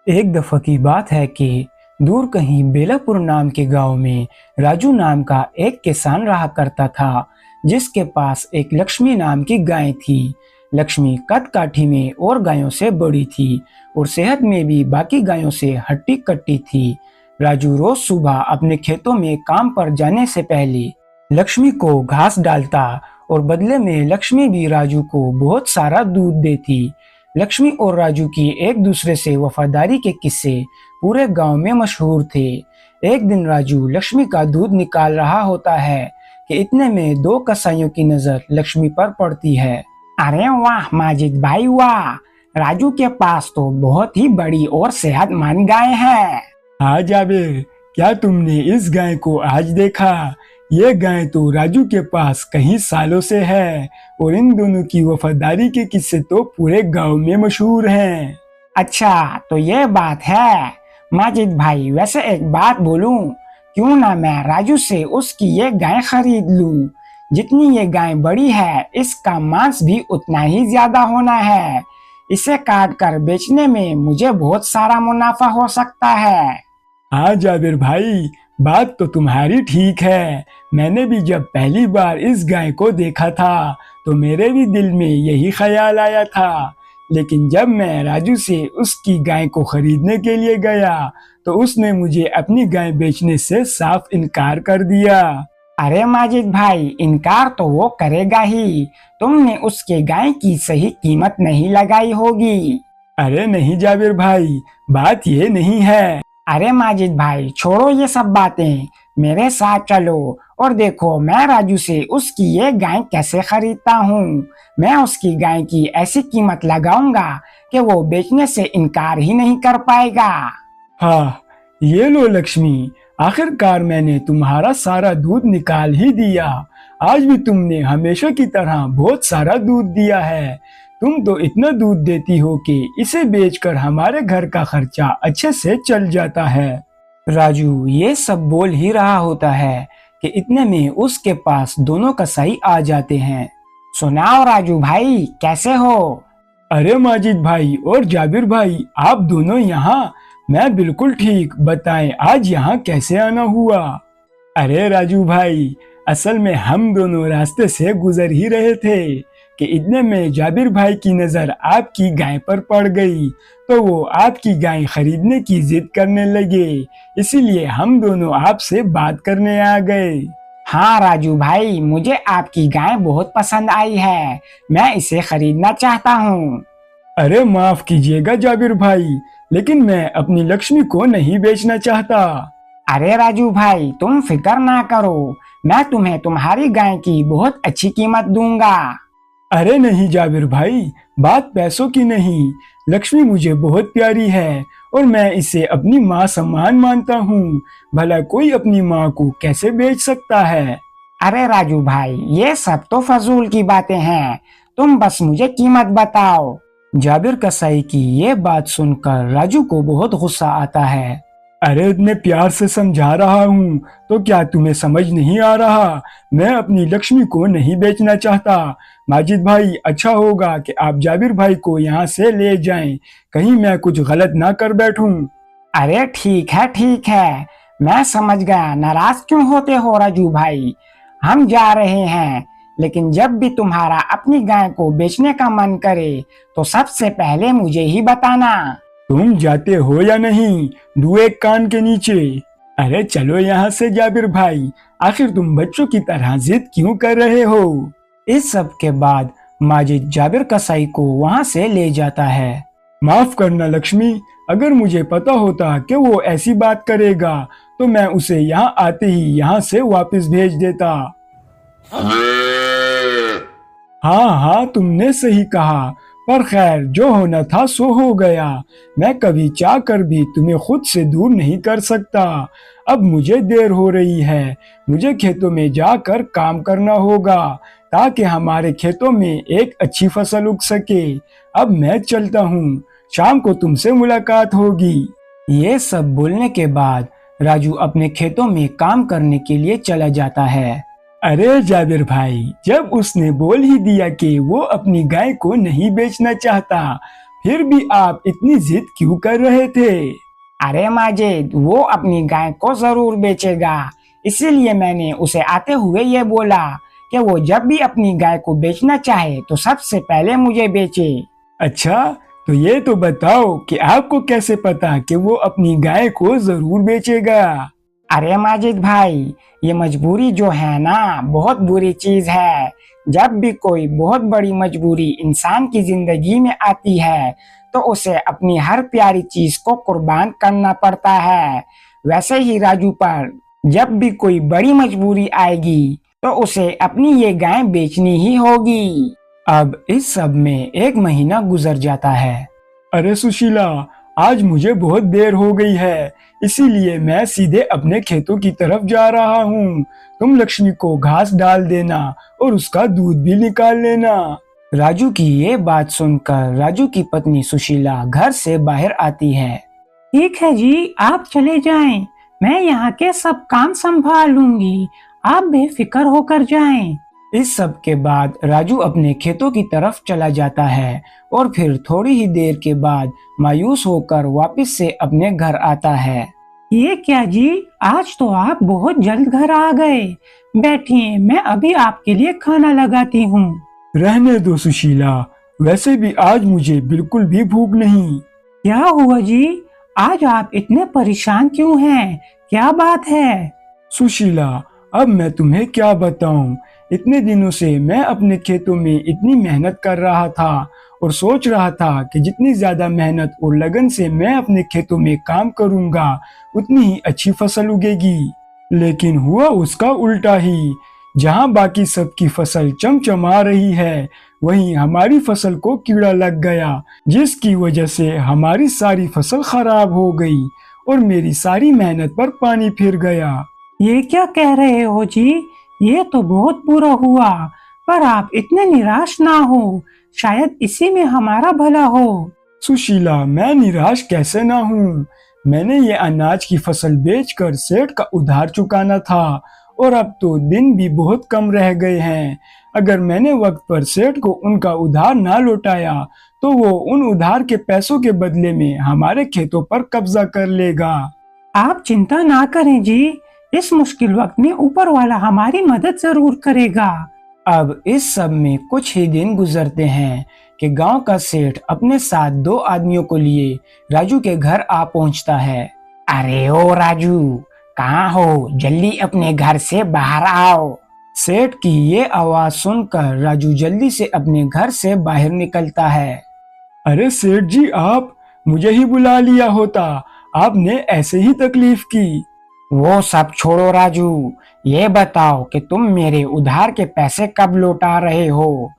एक दफा की बात है कि दूर कहीं बेलापुर नाम के गांव में राजू नाम का एक किसान रहा करता था, जिसके पास एक लक्ष्मी नाम की गाय थी। लक्ष्मी कद काठी में और गायों से बड़ी थी और सेहत में भी बाकी गायों से हट्टी कट्टी थी। राजू रोज सुबह अपने खेतों में काम पर जाने से पहले लक्ष्मी को घास डालता और बदले में लक्ष्मी भी राजू को बहुत सारा दूध देती। लक्ष्मी और राजू की एक दूसरे से वफादारी के किस्से पूरे गांव में मशहूर थे। एक दिन राजू लक्ष्मी का दूध निकाल रहा होता है कि इतने में दो कसाईयों की नजर लक्ष्मी पर पड़ती है। अरे वाह माजिद भाई वाह, राजू के पास तो बहुत ही बड़ी और सेहतमंद गाय है। हाँ जाबिर, क्या तुमने इस गाय को आज देखा? ये गाय तो राजू के पास कई सालों से है और इन दोनों की वफादारी के किस्से तो पूरे गांव में मशहूर हैं। अच्छा तो ये बात है। माजिद भाई वैसे एक बात बोलूं, क्यों ना मैं राजू से उसकी ये गाय खरीद लूं। जितनी ये गाय बड़ी है इसका मांस भी उतना ही ज्यादा होना है। इसे काट कर बेचने में मुझे बहुत सारा मुनाफा हो सकता है। हाँ जाबिर भाई, बात तो तुम्हारी ठीक है। मैंने भी जब पहली बार इस गाय को देखा था तो मेरे भी दिल में यही ख्याल आया था, लेकिन जब मैं राजू से उसकी गाय को खरीदने के लिए गया तो उसने मुझे अपनी गाय बेचने से साफ इनकार कर दिया। अरे माजिद भाई, इनकार तो वो करेगा ही, तुमने उसके गाय की सही कीमत नहीं लगाई होगी। अरे नहीं जाबिर भाई, बात ये नहीं है। अरे माजिद भाई छोड़ो ये सब बातें, मेरे साथ चलो और देखो मैं राजू से उसकी ये गाय कैसे खरीदता हूँ। मैं उसकी गाय की ऐसी कीमत लगाऊंगा कि वो बेचने से इनकार ही नहीं कर पाएगा। हाँ ये लो लक्ष्मी, आखिरकार मैंने तुम्हारा सारा दूध निकाल ही दिया। आज भी तुमने हमेशा की तरह बहुत सारा दूध दिया है। तुम तो इतना दूध देती हो कि इसे बेचकर हमारे घर का खर्चा अच्छे से चल जाता है। राजू ये सब बोल ही रहा होता है कि इतने में उसके पास दोनों कसाई आ जाते हैं। सुनाओ राजू भाई, कैसे हो? अरे माजिद भाई और जाबिर भाई, आप दोनों यहाँ? मैं बिल्कुल ठीक, बताएं आज यहाँ कैसे आना हुआ? अरे राजू भाई, असल में हम दोनों रास्ते से गुजर ही रहे थे कि इतने में जाबिर भाई की नजर आपकी गाय पर पड़ गई, तो वो आपकी गाय खरीदने की जिद करने लगे, इसीलिए हम दोनों आपसे बात करने आ गए। हाँ राजू भाई, मुझे आपकी गाय बहुत पसंद आई है, मैं इसे खरीदना चाहता हूँ। अरे माफ कीजिएगा जाबिर भाई, लेकिन मैं अपनी लक्ष्मी को नहीं बेचना चाहता। अरे राजू भाई तुम फिक्र ना करो, मैं तुम्हें तुम्हारी गाय की बहुत अच्छी कीमत दूंगा। अरे नहीं जाबिर भाई, बात पैसों की नहीं, लक्ष्मी मुझे बहुत प्यारी है और मैं इसे अपनी माँ समान मानता हूँ। भला कोई अपनी माँ को कैसे बेच सकता है? अरे राजू भाई ये सब तो फजूल की बातें हैं, तुम बस मुझे कीमत बताओ। जाबिर कसाई की ये बात सुनकर राजू को बहुत गुस्सा आता है। अरे इतने प्यार से समझा रहा हूँ तो क्या तुम्हें समझ नहीं आ रहा? मैं अपनी लक्ष्मी को नहीं बेचना चाहता। माजिद भाई, अच्छा होगा कि आप जाबिर भाई को यहाँ से ले जाएं, कहीं मैं कुछ गलत ना कर बैठूं। अरे ठीक है, मैं समझ गया, नाराज क्यों होते हो राजू भाई। हम जा रहे हैं, लेकिन जब भी तुम्हारा अपनी गाय को बेचने का मन करे तो सबसे पहले मुझे ही बताना। तुम जाते हो या नहीं, दो एक कान के नीचे। अरे चलो यहाँ से जाबिर भाई, आखिर तुम बच्चों की तरह जिद क्यों कर रहे हो? इस सब के बाद माजिद जाबिर कसाई को वहाँ से ले जाता है। माफ करना लक्ष्मी, अगर मुझे पता होता कि वो ऐसी बात करेगा तो मैं उसे यहाँ आते ही यहाँ से वापस भेज देता। हाँ तुमने सही कहा, पर खैर जो होना था सो हो गया। मैं कभी चाह कर भी तुम्हें खुद से दूर नहीं कर सकता। अब मुझे देर हो रही है, मुझे खेतों में जाकर काम करना होगा ताकि हमारे खेतों में एक अच्छी फसल उग सके। अब मैं चलता हूँ, शाम को तुमसे मुलाकात होगी। ये सब बोलने के बाद राजू अपने खेतों में काम करने के लिए चला जाता है। अरे जाबिर भाई, जब उसने बोल ही दिया कि वो अपनी गाय को नहीं बेचना चाहता फिर भी आप इतनी जिद क्यों कर रहे थे? अरे माजिद, वो अपनी गाय को जरूर बेचेगा, इसीलिए मैंने उसे आते हुए ये बोला कि वो जब भी अपनी गाय को बेचना चाहे तो सबसे पहले मुझे बेचे। अच्छा, तो ये तो बताओ कि आपको कैसे पता कि वो अपनी गाय को जरूर बेचेगा? अरे माजिद भाई, ये मजबूरी जो है ना, बहुत बुरी चीज है। जब भी कोई बहुत बड़ी मजबूरी इंसान की जिंदगी में आती है तो उसे अपनी हर प्यारी चीज को कुर्बान करना पड़ता है। वैसे ही राजू पर जब भी कोई बड़ी मजबूरी आएगी तो उसे अपनी ये गाय बेचनी ही होगी। अब इस सब में 1 महीना गुजर जाता है। अरे सुशीला, आज मुझे बहुत देर हो गई है, इसीलिए मैं सीधे अपने खेतों की तरफ जा रहा हूँ। तुम लक्ष्मी को घास डाल देना और उसका दूध भी निकाल लेना। राजू की ये बात सुनकर राजू की पत्नी सुशीला घर से बाहर आती है। ठीक है जी, आप चले जाएं, मैं यहाँ के सब काम संभाल लूंगी, आप बेफिक्र होकर जाएं। इस सब के बाद राजू अपने खेतों की तरफ चला जाता है और फिर थोड़ी ही देर के बाद मायूस होकर वापस से अपने घर आता है। ये क्या जी, आज तो आप बहुत जल्द घर आ गए। बैठिए, मैं अभी आपके लिए खाना लगाती हूँ। रहने दो सुशीला, वैसे भी आज मुझे बिल्कुल भी भूख नहीं। क्या हुआ जी, आज आप इतने परेशान क्यों हैं? क्या बात है? सुशीला, अब मैं तुम्हें क्या बताऊं, इतने दिनों से मैं अपने खेतों में इतनी मेहनत कर रहा था और सोच रहा था कि जितनी ज्यादा मेहनत और लगन से मैं अपने खेतों में काम करूंगा उतनी ही अच्छी फसल उगेगी। लेकिन हुआ उसका उल्टा ही। जहां बाकी सबकी फसल चमचमा रही है, वहीं हमारी फसल को कीड़ा लग गया, जिसकी वजह से हमारी सारी फसल खराब हो गई और मेरी सारी मेहनत पर पानी फिर गया। ये क्या कह रहे हो जी, ये तो बहुत बुरा हुआ, पर आप इतने निराश ना हो, शायद इसी में हमारा भला हो। सुशीला, मैं निराश कैसे ना हूँ। मैंने ये अनाज की फसल बेचकर सेठ का उधार चुकाना था और अब तो दिन भी बहुत कम रह गए हैं। अगर मैंने वक्त पर सेठ को उनका उधार ना लौटाया तो वो उन उधार के पैसों के बदले में हमारे खेतों पर कब्जा कर लेगा। आप चिंता ना करें जी, इस मुश्किल वक्त में ऊपर वाला हमारी मदद जरूर करेगा। अब इस सब में कुछ ही दिन गुजरते हैं कि गांव का सेठ अपने साथ 2 आदमियों को लिए राजू के घर आ पहुंचता है। अरे ओ राजू, कहाँ हो? जल्दी अपने घर से बाहर आओ। सेठ की ये आवाज सुनकर राजू जल्दी से अपने घर से बाहर निकलता है। अरे सेठ जी, आप मुझे ही बुला लिया होता, आपने ऐसे ही तकलीफ की। वो सब छोड़ो राजू, ये बताओ कि तुम मेरे उधार के पैसे कब लौटा रहे हो?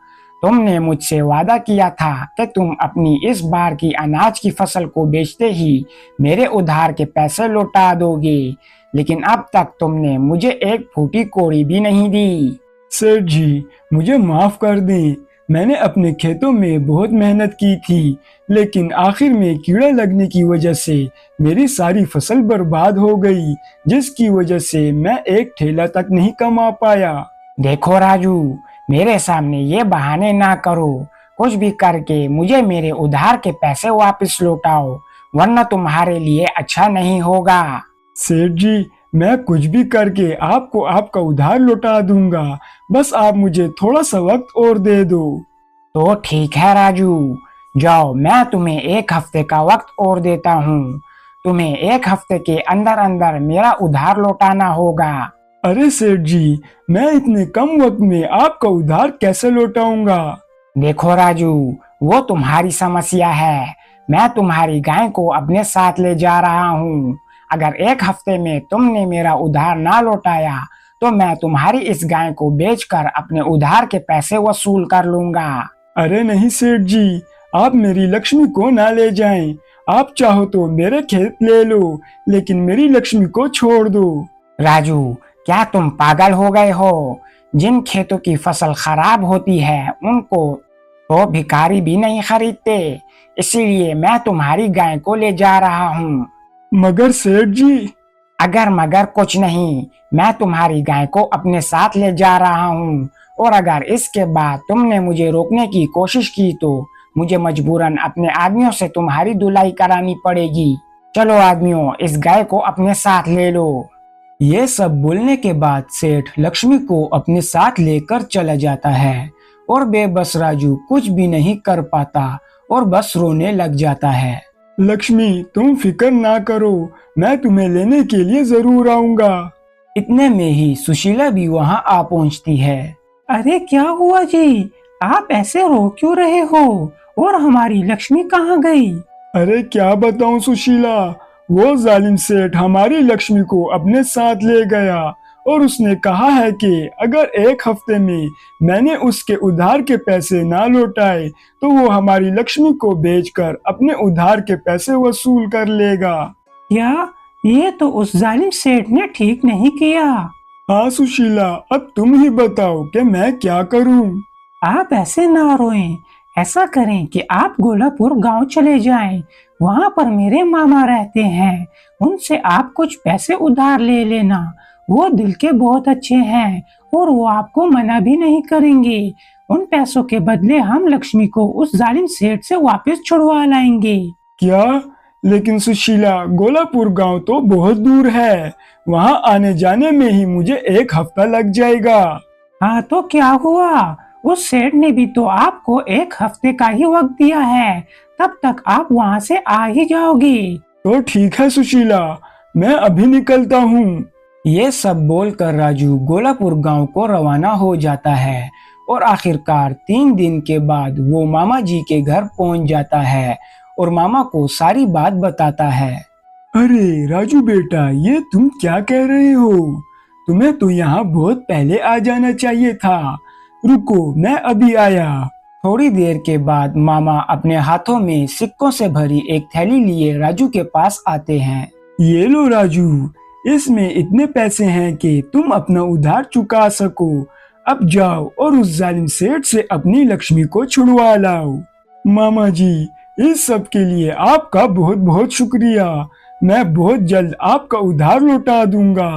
तुमने मुझसे वादा किया था कि तुम अपनी इस बार की अनाज की फसल को बेचते ही मेरे उधार के पैसे लौटा दोगे, लेकिन अब तक तुमने मुझे एक फूटी कौड़ी भी नहीं दी। सेठ जी, मुझे माफ कर दें, मैंने अपने खेतों में बहुत मेहनत की थी, लेकिन आखिर में कीड़ा लगने की वजह से मेरी सारी फसल बर्बाद हो गई, जिसकी वजह से मैं एक ठेला तक नहीं कमा पाया। देखो राजू, मेरे सामने ये बहाने ना करो, कुछ भी करके मुझे मेरे उधार के पैसे वापस लौटाओ, वरना तुम्हारे लिए अच्छा नहीं होगा। सेठ जी, मैं कुछ भी करके आपको आपका उधार लौटा दूंगा, बस आप मुझे थोड़ा सा वक्त और दे दो। तो ठीक है राजू, जाओ, मैं तुम्हें 1 हफ्ते का वक्त और देता हूँ। तुम्हें 1 हफ्ते के अंदर अंदर मेरा उधार लौटाना होगा। अरे सेठ जी, मैं इतने कम वक्त में आपका उधार कैसे लौटाऊंगा? देखो राजू, वो तुम्हारी समस्या है, मैं तुम्हारी गाय को अपने साथ ले जा रहा हूँ। अगर 1 हफ्ते में तुमने मेरा उधार ना लौटाया तो मैं तुम्हारी इस गाय को बेचकर अपने उधार के पैसे वसूल कर लूंगा। अरे नहीं सेठ जी, आप मेरी लक्ष्मी को ना ले जाएं। आप चाहो तो मेरे खेत ले लो, लेकिन मेरी लक्ष्मी को छोड़ दो। राजू, क्या तुम पागल हो गए हो? जिन खेतों की फसल खराब होती है उनको तो भिखारी भी नहीं खरीदते, इसीलिए मैं तुम्हारी गाय को ले जा रहा हूँ। मगर सेठ जी। अगर मगर कुछ नहीं, मैं तुम्हारी गाय को अपने साथ ले जा रहा हूँ और अगर इसके बाद तुमने मुझे रोकने की कोशिश की तो मुझे मजबूरन अपने आदमियों से तुम्हारी धुलाई करानी पड़ेगी। चलो आदमियों, इस गाय को अपने साथ ले लो। ये सब बोलने के बाद सेठ लक्ष्मी को अपने साथ लेकर चला जाता है और बेबस राजू कुछ भी नहीं कर पाता और बस रोने लग जाता है। लक्ष्मी, तुम फिक्र ना करो, मैं तुम्हें लेने के लिए जरूर आऊंगा। इतने में ही सुशीला भी वहां आ पहुंचती है। अरे क्या हुआ जी, आप ऐसे रो क्यों रहे हो और हमारी लक्ष्मी कहाँ गई? अरे क्या बताऊं सुशीला, वो जालिम सेठ हमारी लक्ष्मी को अपने साथ ले गया और उसने कहा है कि अगर एक हफ्ते में मैंने उसके उधार के पैसे ना लौटाए तो वो हमारी लक्ष्मी को बेचकर अपने उधार के पैसे वसूल कर लेगा। क्या? ये तो उस जालिम सेठ ने ठीक नहीं किया। हाँ सुशीला, अब तुम ही बताओ कि मैं क्या करूं। आप ऐसे ना रोएं, ऐसा करें कि आप गोलापुर गांव चले जाएं। वहां पर मेरे मामा रहते हैं, उनसे आप कुछ पैसे उधार ले लेना। वो दिल के बहुत अच्छे हैं और वो आपको मना भी नहीं करेंगे। उन पैसों के बदले हम लक्ष्मी को उस जालिम सेठ से वापस छुड़वा लाएंगे। क्या? लेकिन सुशीला, गोलापुर गांव तो बहुत दूर है, वहां आने जाने में ही मुझे एक हफ्ता लग जाएगा। हाँ तो क्या हुआ, उस सेठ ने भी तो आपको एक हफ्ते का ही वक्त दिया है, तब तक आप वहाँ से आ ही जाओगे। तो ठीक है सुशीला, मैं अभी निकलता हूँ। ये सब बोलकर राजू गोलापुर गांव को रवाना हो जाता है और आखिरकार 3 दिन के बाद वो मामा जी के घर पहुंच जाता है और मामा को सारी बात बताता है। अरे राजू बेटा, ये तुम क्या कह रहे हो? तुम्हें तो यहाँ बहुत पहले आ जाना चाहिए था। रुको, मैं अभी आया। थोड़ी देर के बाद मामा अपने हाथों में सिक्कों से भरी एक थैली लिए राजू के पास आते हैं। ये लो राजू, इसमें इतने पैसे हैं कि तुम अपना उधार चुका सको। अब जाओ और उस जालिम सेठ से अपनी लक्ष्मी को छुड़वा लाओ। मामा जी, इस सब के लिए आपका बहुत बहुत शुक्रिया। मैं बहुत जल्द आपका उधार लौटा दूंगा।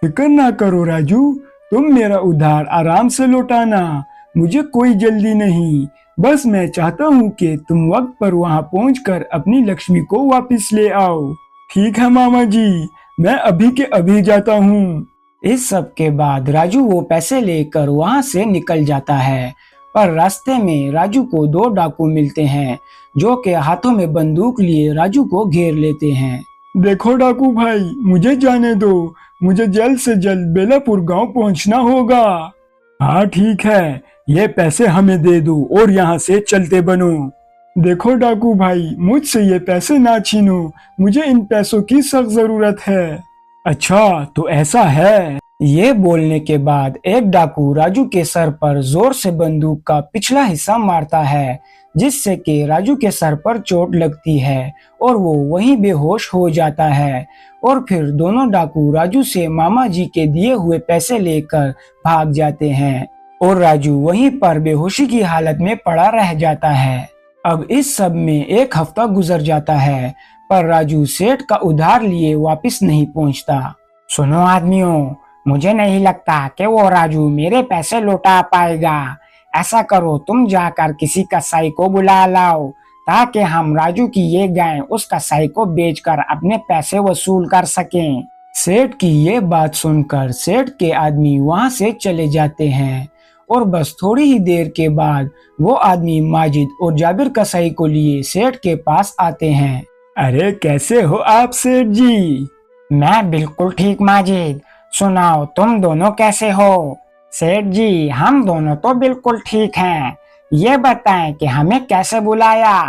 फिक्र ना करो राजू, तुम मेरा उधार आराम से लौटाना, मुझे कोई जल्दी नहीं। बस मैं चाहता हूँ कि तुम वक्त पर वहाँ पहुँचकर अपनी लक्ष्मी को वापस ले आओ। ठीक है मामा जी, मैं अभी के अभी जाता हूँ। इस सब के बाद राजू वो पैसे लेकर वहाँ से निकल जाता है, पर रास्ते में राजू को 2 डाकू मिलते हैं जो के हाथों में बंदूक लिए राजू को घेर लेते हैं। देखो डाकू भाई, मुझे जाने दो, मुझे जल्द से जल्द बेलापुर गांव पहुंचना होगा। हाँ ठीक है, ये पैसे हमें दे दो और यहाँ से चलते बनो। देखो डाकू भाई, मुझसे ये पैसे ना छीनो, मुझे इन पैसों की सख्त जरूरत है। अच्छा तो ऐसा है। ये बोलने के बाद एक डाकू राजू के सर पर जोर से बंदूक का पिछला हिस्सा मारता है, जिससे कि राजू के सर पर चोट लगती है और वो वहीं बेहोश हो जाता है। और फिर दोनों डाकू राजू से मामा जी के दिए हुए पैसे लेकर भाग जाते हैं और राजू वहीं पर बेहोशी की हालत में पड़ा रह जाता है। अब इस सब में 1 हफ्ता गुजर जाता है, पर राजू सेठ का उधार लिए वापस नहीं पहुंचता। सुनो आदमियों, मुझे नहीं लगता कि वो राजू मेरे पैसे लौटा पाएगा। ऐसा करो, तुम जाकर किसी कसाई को बुला लाओ ताकि हम राजू की ये गाय उस कसाई को बेचकर अपने पैसे वसूल कर सकें। सेठ की ये बात सुनकर सेठ के आदमी वहां से चले जाते हैं और बस थोड़ी ही देर के बाद वो आदमी माजिद और जाबिर कसाई को लिए सेठ के पास आते हैं। अरे कैसे हो आप सेठ जी? मैं बिल्कुल ठीक माजिद, सुनाओ तुम दोनों कैसे हो? सेठ जी, हम दोनों तो बिल्कुल ठीक हैं। ये बताएं कि हमें कैसे बुलाया?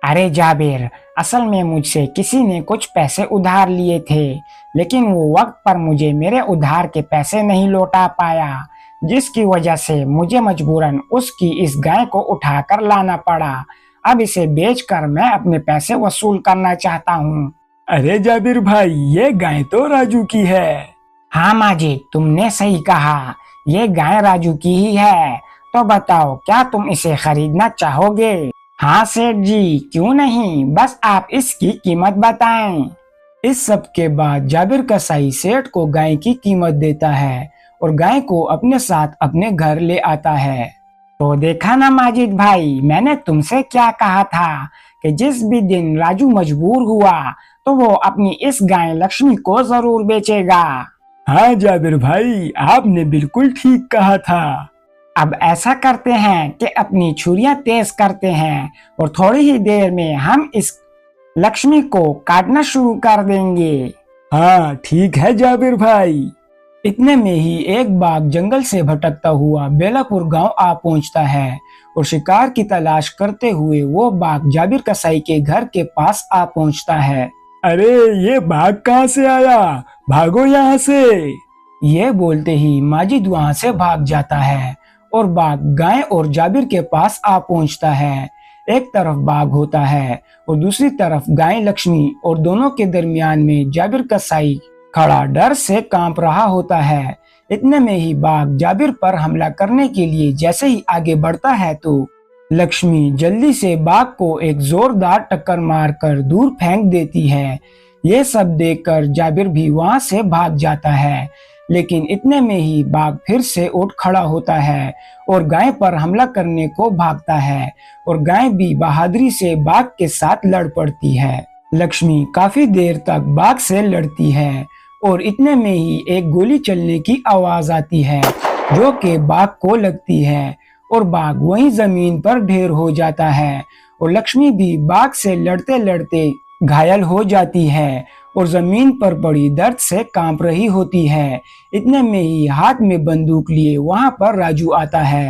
अरे जाबिर, असल में मुझसे किसी ने कुछ पैसे उधार लिए थे, लेकिन वो वक्त पर मुझे मेरे उधार के पैसे नहीं लौटा पाया, जिसकी वजह से मुझे मजबूरन उसकी इस गाय को उठाकर लाना पड़ा। अब इसे बेचकर मैं अपने पैसे वसूल करना चाहता हूँ। अरे जाबिर भाई, ये गाय तो राजू की है। हाँ माजिद, तुमने सही कहा, ये गाय राजू की ही है। तो बताओ, क्या तुम इसे खरीदना चाहोगे? हाँ सेठ जी, क्यों नहीं, बस आप इसकी कीमत बताएं। इस सब के बाद जाबिर कसाई सेठ को गाय की कीमत देता है और गाय को अपने साथ अपने घर ले आता है। तो देखा ना माजिद भाई, मैंने तुमसे क्या कहा था कि जिस भी दिन राजू मजबूर हुआ तो वो अपनी इस गाय लक्ष्मी को जरूर बेचेगा। हाँ जाबिर भाई, आपने बिल्कुल ठीक कहा था। अब ऐसा करते हैं कि अपनी छुरियां तेज करते हैं और थोड़ी ही देर में हम इस लक्ष्मी को काटना शुरू कर देंगे। हाँ ठीक है जाबिर भाई। इतने में ही एक बाघ जंगल से भटकता हुआ बेलापुर गांव आ पहुंचता है और शिकार की तलाश करते हुए वो बाघ जाबिर कसाई के घर के पास आ पहुंचता है। अरे ये बाघ कहाँ से आया, भागो यहाँ से। ये बोलते ही माजिद वहां से भाग जाता है और बाघ गाय और जाबिर के पास आ पहुंचता है। एक तरफ बाघ होता है और दूसरी तरफ गाय लक्ष्मी और दोनों के दरमियान में जाबिर कसाई खड़ा डर से कांप रहा होता है। इतने में ही बाघ जाबिर पर हमला करने के लिए जैसे ही आगे बढ़ता है तो लक्ष्मी जल्दी से बाघ को एक जोरदार टक्कर मारकर दूर फेंक देती है। ये सब देखकर जाबिर भी वहां से भाग जाता है, लेकिन इतने में ही बाघ फिर से उठ खड़ा होता है और गाय पर हमला करने को भागता है और गाय भी बहादुरी से बाघ के साथ लड़ पड़ती है। लक्ष्मी काफी देर तक बाघ से लड़ती है और इतने में ही एक गोली चलने की आवाज आती है जो कि बाघ को लगती है और बाघ वहीं जमीन पर ढेर हो जाता है और लक्ष्मी भी बाघ से लड़ते लड़ते घायल हो जाती है और जमीन पर बड़ी दर्द से कांप रही होती है। इतने में ही हाथ में बंदूक लिए वहां पर राजू आता है।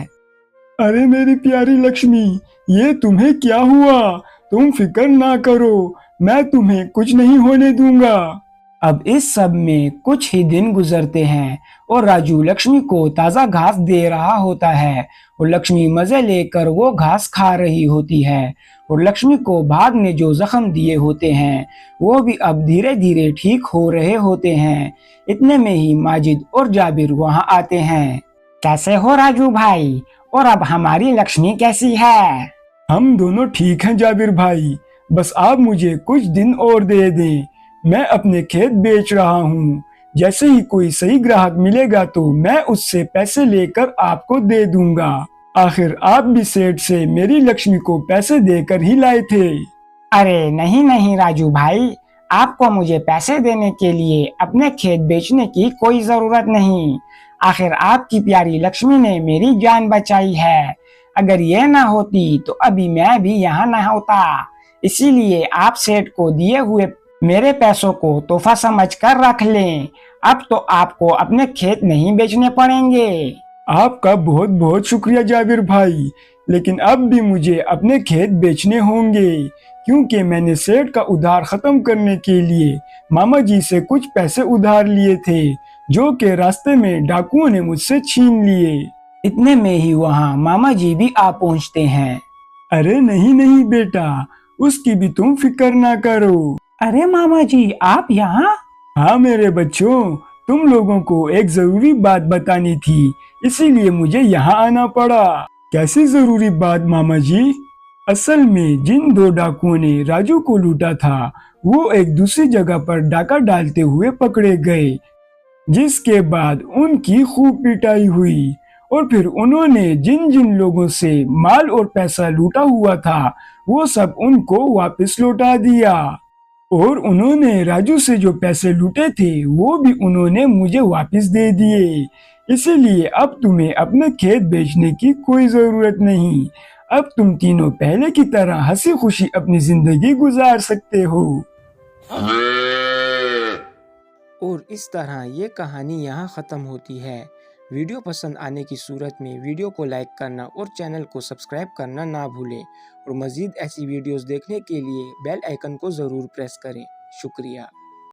अरे मेरी प्यारी लक्ष्मी, ये तुम्हें क्या हुआ? तुम फिक्र ना करो, मैं तुम्हें कुछ नहीं होने दूंगा। अब इस सब में कुछ ही दिन गुजरते हैं और राजू लक्ष्मी को ताज़ा घास दे रहा होता है और लक्ष्मी मजे लेकर वो घास खा रही होती है और लक्ष्मी को बाघ ने जो जख्म दिए होते हैं वो भी अब धीरे धीरे ठीक हो रहे होते हैं। इतने में ही माजिद और जाबिर वहां आते हैं। कैसे हो राजू भाई, और अब हमारी लक्ष्मी कैसी है? हम दोनों ठीक हैं जाबिर भाई, बस आप मुझे कुछ दिन और दे दें। मैं अपने खेत बेच रहा हूँ, जैसे ही कोई सही ग्राहक मिलेगा तो मैं उससे पैसे लेकर आपको दे दूंगा। आखिर आप भी सेठ से मेरी लक्ष्मी को पैसे देकर ही लाए थे। अरे नहीं नहीं राजू भाई, आपको मुझे पैसे देने के लिए अपने खेत बेचने की कोई जरूरत नहीं। आखिर आपकी प्यारी लक्ष्मी ने मेरी जान बचाई है। अगर ये ना होती तो अभी मैं भी यहाँ ना होता। इसीलिए आप सेठ को दिए हुए मेरे पैसों को तोहफा समझकर रख लें। अब तो आपको अपने खेत नहीं बेचने पड़ेंगे। आपका बहुत बहुत शुक्रिया जाबिर भाई, लेकिन अब भी मुझे अपने खेत बेचने होंगे क्योंकि मैंने सेठ का उधार खत्म करने के लिए मामा जी से कुछ पैसे उधार लिए थे जो कि रास्ते में डाकुओं ने मुझसे छीन लिए। इतने में ही वहाँ मामा जी भी आ पहुँचते हैं। अरे नहीं नहीं बेटा, उसकी भी तुम फिक्र ना करो। अरे मामा जी, आप यहाँ? हाँ मेरे बच्चों, तुम लोगों को एक जरूरी बात बतानी थी, इसीलिए मुझे यहाँ आना पड़ा। कैसी जरूरी बात मामा जी? असल में जिन दो डाकुओं ने राजू को लूटा था वो एक दूसरी जगह पर डाका डालते हुए पकड़े गए, जिसके बाद उनकी खूब पिटाई हुई और फिर उन्होंने जिन जिन लोगों से माल और पैसा लूटा हुआ था वो सब उनको वापस लौटा दिया और उन्होंने राजू से जो पैसे लूटे थे वो भी उन्होंने मुझे वापस दे दिए। इसीलिए अब तुम्हें अपने खेत बेचने की कोई जरूरत नहीं। अब तुम तीनों पहले की तरह हंसी खुशी अपनी जिंदगी गुजार सकते हो। और इस तरह ये कहानी यहाँ ख़त्म होती है। वीडियो पसंद आने की सूरत में वीडियो को लाइक करना और चैनल को सब्सक्राइब करना ना भूलें और मज़ीद ऐसी वीडियोस देखने के लिए बेल आइकन को ज़रूर प्रेस करें। शुक्रिया।